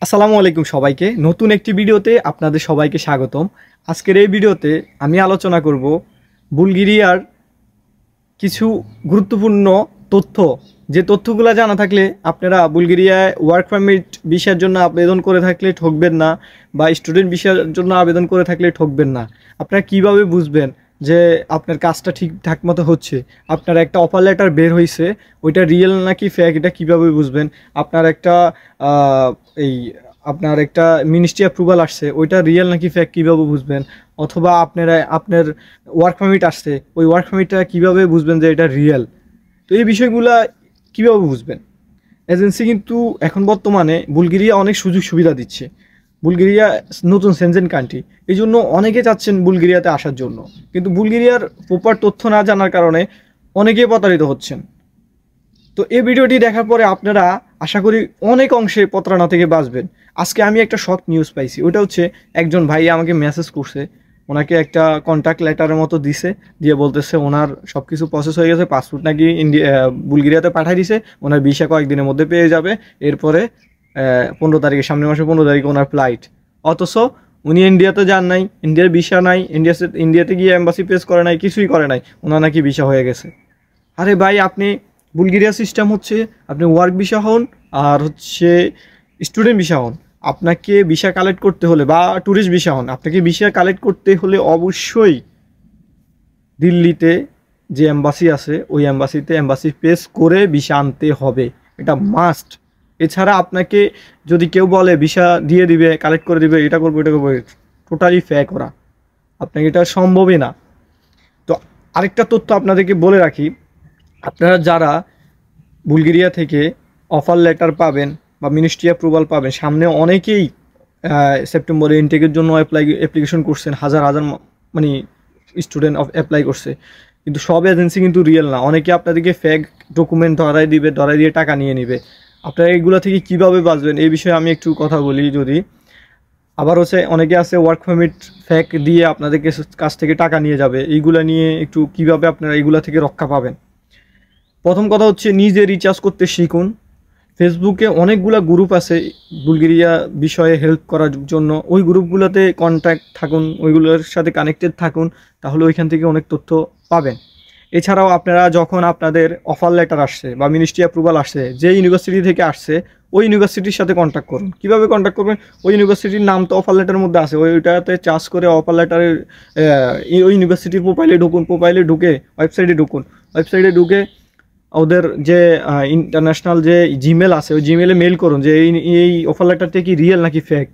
আসসালামু আলাইকুম সবাইকে নতুন একটি ভিডিওতে আপনাদের সবাইকে স্বাগতম। আজকের এই ভিডিওতে আমি আলোচনা করব বুলগেরিয়ার কিছু গুরুত্বপূর্ণ তথ্য, যে তথ্যগুলো জানা থাকলে আপনারা বুলগেরিয়ায় ওয়ার্ক পারমিট ভিসার জন্য আবেদন করে থাকলে ঠকবেন না, বা স্টুডেন্ট ভিসার জন্য আবেদন করে থাকলে ঠকবেন না। আপনারা কিভাবে বুঝবেন যে আপনার কাজটা ঠিকঠাক মতো হচ্ছে? আপনার একটা অফার লেটার বের হয়েছে, ওইটা রিয়েল নাকি ফেক, এটা কিভাবে বুঝবেন? আপনার একটা এই আপনার একটা মিনিস্ট্রি অ্যাপ্রুভাল আসছে, ওইটা রিয়েল নাকি ফেক কীভাবে বুঝবেন? অথবা আপনার ওয়ার্ক পারমিট আসছে, ওই ওয়ার্ক পারমিটটা কীভাবে বুঝবেন যে এটা রিয়েল? তো এই বিষয়গুলা কীভাবে বুঝবেন? এজেন্সি কিন্তু এখন বর্তমানে বুলগেরিয়া অনেক সুযোগ সুবিধা দিচ্ছে। বুলগেরিয়া নতুন সেনজেন কান্ট্রি, এই জন্য অনেকে চাচ্ছেন বুলগেরিয়াতে আসার জন্য, কিন্তু বুলগেরিয়ার প্রপার তথ্য না জানার কারণে অনেকেই প্রতারিত হচ্ছেন। তো এই ভিডিওটি দেখার পরে আপনারা আশা করি অনেক অংশে প্রতারণা থেকে বাঁচবেন। আজকে আমি একটা শক নিউজ পাইছি, ওটা হচ্ছে একজন ভাই আমাকে মেসেজ করছে, ওনাকে একটা কন্ট্যাক্ট লেটারের মতো দিছে, দিয়ে বলতেছে ওনার সব কিছু প্রসেস হয়ে গেছে, পাসপোর্ট নাকি বুলগেরিয়াতে পাঠিয়ে দিছে, ওনার ভিসা কয়েকদিনের মধ্যে পেয়ে যাবে, এরপরে 15 তারিখে, সামনের মাসে 15 তারিখে ওনার ফ্লাইট। অথচ উনি ইন্ডিয়াতে যান নাই, ইন্ডিয়ার ভিসা নাই, ইন্ডিয়াতে গিয়ে এম্বাসি পেস করে নাই, কিছুই করে নাই, ওনার নাকি ভিসা হয়ে গেছে। আরে ভাই, আপনি বুলগেরিয়া সিস্টেম হচ্ছে আপনি ওয়ার্ক ভিসা হন আর হচ্ছে স্টুডেন্ট ভিসা হন, আপনাকে ভিসা কালেক্ট করতে হলে, বা ট্যুরিস্ট ভিসা হন, আপনাকে ভিসা কালেক্ট করতে হলে অবশ্যই দিল্লিতে যে এম্বাসি আছে ওই এম্বাসি পেস করে ভিসা আনতে হবে, এটা মাস্ট। এছাড়া আপনাকে যদি কেউ বলে ভিসা দিয়ে দিবে, কালেক্ট করে দিবে, এটা করবো এটা করবো, টোটালি ফেক ওরা, আপনাকে এটা সম্ভবই না। তো আরেকটা তথ্য আপনাদেরকে বলে রাখি, আপনারা যারা বুলগেরিয়া থেকে অফার লেটার পাবেন বা মিনিস্ট্রি অ্যাপ্রুভাল পাবেন, সামনে অনেকেই সেপ্টেম্বরে ইনটেকের জন্য অ্যাপ্লিকেশন করছেন, হাজার হাজার মানে স্টুডেন্ট অ্যাপ্লাই করছে, কিন্তু সব এজেন্সি কিন্তু রিয়েল না। অনেকে আপনাদেরকে ফেক ডকুমেন্ট ধরাই দিয়ে টাকা নিয়ে নেবে। আপনারা এইগুলো থেকে কীভাবে বাঁচবেন এই বিষয়ে আমি একটু কথা বলি। যদি আবার হচ্ছে অনেকে আছে ওয়ার্ক পারমিট ফেক দিয়ে আপনাদেরকে কাছ থেকে টাকা নিয়ে যাবে, এইগুলো নিয়ে একটু কিভাবে আপনারা এইগুলো থেকে রক্ষা পাবেন। প্রথম কথা হচ্ছে নিজে রিচার্জ করতে শিখুন। ফেসবুকে অনেকগুলো গ্রুপ আছে বুলগেরিয়া বিষয়ে হেল্প করার জন্য, ওই গ্রুপগুলোতে কন্ট্যাক্ট থাকুন, ওইগুলোর সাথে কানেক্টেড থাকুন, তাহলে ওইখান থেকে অনেক তথ্য পাবেন। এছাড়াও আপনারা যখন আপনাদের অফার লেটার আসছে বা মিনিস্ট্রি অ্যাপ্রুভাল আসছে, যে ইউনিভার্সিটি থেকে আসছে ওই ইউনিভার্সিটির সাথে কন্ট্যাক্ট করুন। কীভাবে কন্ট্যাক্ট করবেন? ওই ইউনিভার্সিটির নাম তো অফার লেটারের মধ্যে আছে, ওইটাতে চার্জ করে অফার লেটারের ওই ইউনিভার্সিটির প্রোফাইলে ঢুকে ওয়েবসাইটে ঢুকে ওদের যে ইন্টারন্যাশনাল যে জিমেল আছে ওই জিমেলে মেল করুন যে এই অফার লেটারটা কি রিয়েল নাকি ফেক,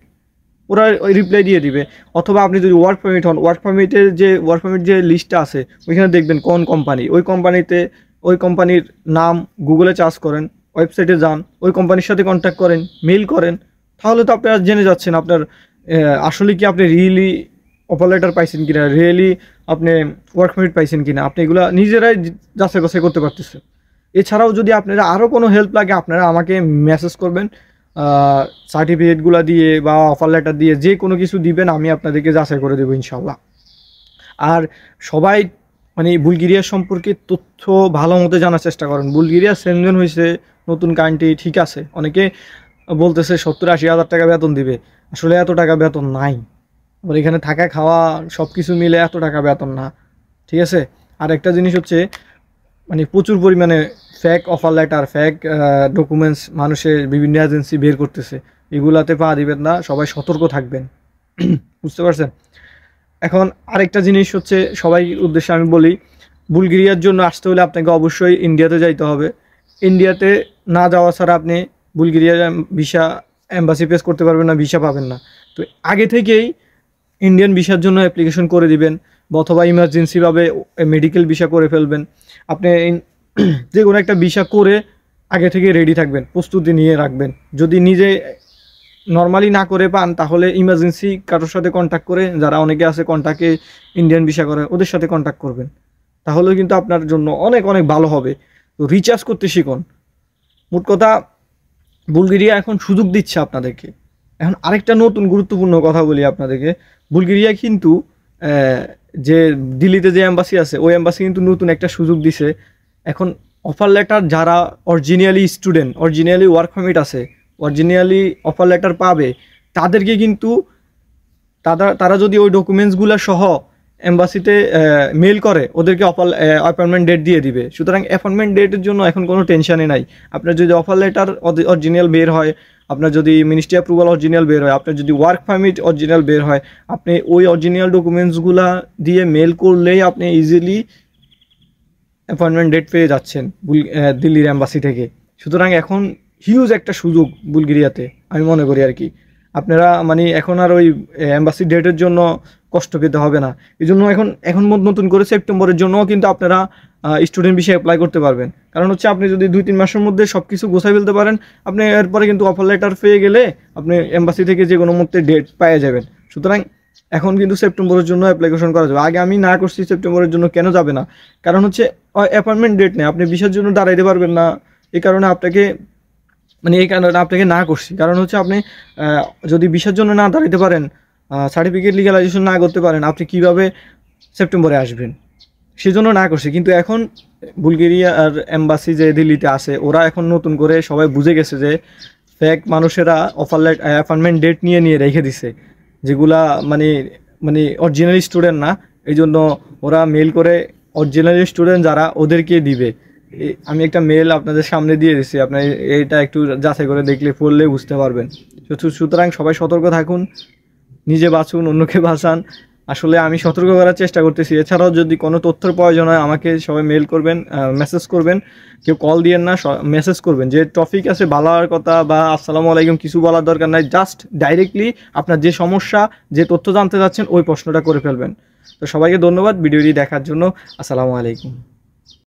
ওরা ওই রিপ্লাই দিয়ে দিবে। অথবা আপনি যদি ওয়ার্ক পারমিট হন, ওয়ার্ক পারমিট যে লিস্টটা আছে ওইখানে দেখবেন কোন কোম্পানি, ওই কোম্পানির নাম গুগলে সার্চ করেন, ওয়েবসাইটে যান, ওই কোম্পানির সাথে কন্ট্যাক্ট করেন, মেল করেন, তাহলে তো আপনারা জেনে যাচ্ছেন আপনার আসলে কি আপনি রিয়েলি অফার লেটার পাইছেন কিনা, রিয়েলি আপনি ওয়ার্ক পারমিট পাইছেন কিনা, আপনি এগুলো নিজেরাই যাচাই বাছাই করতে পারতেছেন। এছাড়াও যদি আপনারা আরও কোনো হেল্প লাগে আপনারা আমাকে মেসেজ করবেন, সার্টিফিকেটগুলো দিয়ে বা অফার লেটার দিয়ে যে কোনো কিছু দিবেন, আমি আপনাদেরকে যাচাই করে দেবো ইনশাল্লাহ। আর সবাই বুলগেরিয়া সম্পর্কে তথ্য ভালো মতো জানার চেষ্টা করেন। বুলগেরিয়া সেনজেন হয়েছে নতুন কান্ট্রি, ঠিক আছে, অনেকে বলতেছে 70-80 হাজার টাকা বেতন দিবে, আসলে এত টাকা বেতন নাই। আবার এখানে থাকা খাওয়া সব কিছু মিলে এত টাকা বেতন না, ঠিক আছে। আর একটা জিনিস হচ্ছে প্রচুর পরিমাণে fake offer letter, fake documents মানুষের বিভিন্ন এজেন্সি বের করতেছে, এগুলাতে পা দিবেন না, সবাই সতর্ক থাকবেন। বুঝতে পারছেন? এখন আরেকটা জিনিস হচ্ছে, সবাই উদ্দেশ্যে আমি বলি, বুলগেরিয়ার জন্য আসতে হলে আপনাকে অবশ্যই ইন্ডিয়াতে যাইতে হবে। ইন্ডিয়াতে না যাওয়া ছাড়া আপনি বুলগেরিয়ার ভিসা এম্বাসি পেস করতে পারবেন না, ভিসা পাবেন না। তো আগে থেকেই ইন্ডিয়ান ভিসার জন্য অ্যাপ্লিকেশন করে দিবেন, অথবা ইমার্জেন্সিভাবে মেডিকেল ভিসা করে ফেলবেন। আপনি যে কোনো একটা ভিসা করে আগে থেকে রেডি থাকবেন, প্রস্তুতি নিয়ে রাখবেন। যদি নিজে নর্মালি না করে পান তাহলে ইমার্জেন্সি কারোর সাথে কন্ট্যাক্ট করে, যারা অনেকে আছে কন্ট্যাক্টে ইন্ডিয়ান ভিসা করে, ওদের সাথে কন্ট্যাক্ট করবেন, তাহলে কিন্তু আপনার জন্য অনেক অনেক ভালো হবে। তো রিচার্জ করতে শিখুন। মোট কথা, বুলগেরিয়া এখন সুযোগ দিচ্ছে আপনাদেরকে। এখন আরেকটা নতুন গুরুত্বপূর্ণ কথা বলি আপনাদেরকে, বুলগেরিয়া কিন্তু যে দিল্লিতে যে এম্বাসি আছে ওই এম্বাসি কিন্তু নতুন একটা সুযোগ দিছে। এখন অফার লেটার যারা originally student, originally work permit আছে, অরিজিনালি অফার লেটার পাবে তাদেরকে কিন্তু তারা যদি ওই ডকুমেন্টসগুলো সহ এম্বাসিতে মেল করে ওদেরকে অ্যাপয়েন্টমেন্ট ডেট দিয়ে দিবে। সুতরাং অ্যাপয়েন্টমেন্ট ডেটের জন্য এখন কোনো টেনশনই নাই। আপনার যদি অফার লেটার অরিজিনাল বের হয়, আপনার যদি মিনিস্ট্রি অ্যাপ্রুভাল অরিজিনাল বের হয়, আপনার যদি ওয়ার্ক পারমিট অরিজিনাল বের হয়, আপনি ওই অরিজিনাল ডকুমেন্টসগুলো দিয়ে মেল করলেই আপনি ইজিলি অ্যাপয়েন্টমেন্ট ডেট পেয়ে যাচ্ছেন দিল্লির এম্বাসি থেকে। সুতরাং এখন হিউজ একটা সুযোগ বুলগেরিয়াতে আমি মনে করি আর কি। আপনারা মানে এখন আর ওই এম্বাসি ডেটের জন্য কষ্ট পেতে হবে না। এই জন্য এখন নতুন করে সেপ্টেম্বরের জন্যও কিন্তু আপনারা স্টুডেন্ট ভিসা অ্যাপ্লাই করতে পারবেন। কারণ হচ্ছে আপনি যদি 2-3 মাসের মধ্যে সব কিছু গোছাই ফেলতে পারেন, আপনি এরপরে কিন্তু অফার লেটার পেয়ে গেলে আপনি এম্বাসি থেকে যে কোনো মুহূর্তে ডেট পেয়ে যাবেন। সুতরাং এখন কিন্তু সেপ্টেম্বরের জন্য অ্যাপ্লিকেশন করা যাবে। আগে আমি না করছি সেপ্টেম্বরের জন্য, কেন যাবে না? কারণ হচ্ছে অ্যাপয়েন্টমেন্ট ডেট নেই, আপনি ভিসার জন্য দাঁড়াইতে পারবেন না। এই কারণে আপনাকে না করছি। কারণ হচ্ছে আপনি যদি ভিসার জন্য না দাঁড়াইতে পারেন, সার্টিফিকেট লিগ্যালাইজেশন না করতে পারেন, আপনি কিভাবে সেপ্টেম্বরে আসবেন? সেজন্য না করছি। কিন্তু এখন বুলগেরিয়া আর এম্বাসি যে দিল্লিতে আছে, ওরা এখন নতুন করে সবাই বুঝে গেছে যে ফেক মানুষেরা অ্যাপয়েন্টমেন্ট ডেট নিয়ে রেখে দিছে, যেগুলা মানে অরিজিনাল স্টুডেন্ট না। এই জন্য ওরা মেল করে অরিজিনাল স্টুডেন্ট যারা ওদেরকে দিবে। আমি একটা মেল আপনাদের সামনে দিয়ে দিচ্ছি, আপনার এটা একটু যাচাই করে দেখলে পড়লে বুঝতে পারবেন। সুতরাং সবাই সতর্ক থাকুন, নিজে বাঁচুন, অন্যকে বাঁচান। আসলে আমি সতর্ক করার চেষ্টা করতেছি। এছাড়াও যদি কোনো তথ্যের প্রয়োজন হয় আমাকে সবাই মেল করবেন, মেসেজ করবেন, কেউ কল দিয়েন না, মেসেজ করবেন। যে টপিক আছে বলার কথা বা আসসালামু আলাইকুম কিছু বলার দরকার নাই, জাস্ট ডাইরেক্টলি আপনার যে সমস্যা, যে তথ্য জানতে চাচ্ছেন ওই প্রশ্নটা করে ফেলবেন। তো সবাইকে ধন্যবাদ ভিডিওটি দেখার জন্য। আসসালামু আলাইকুম।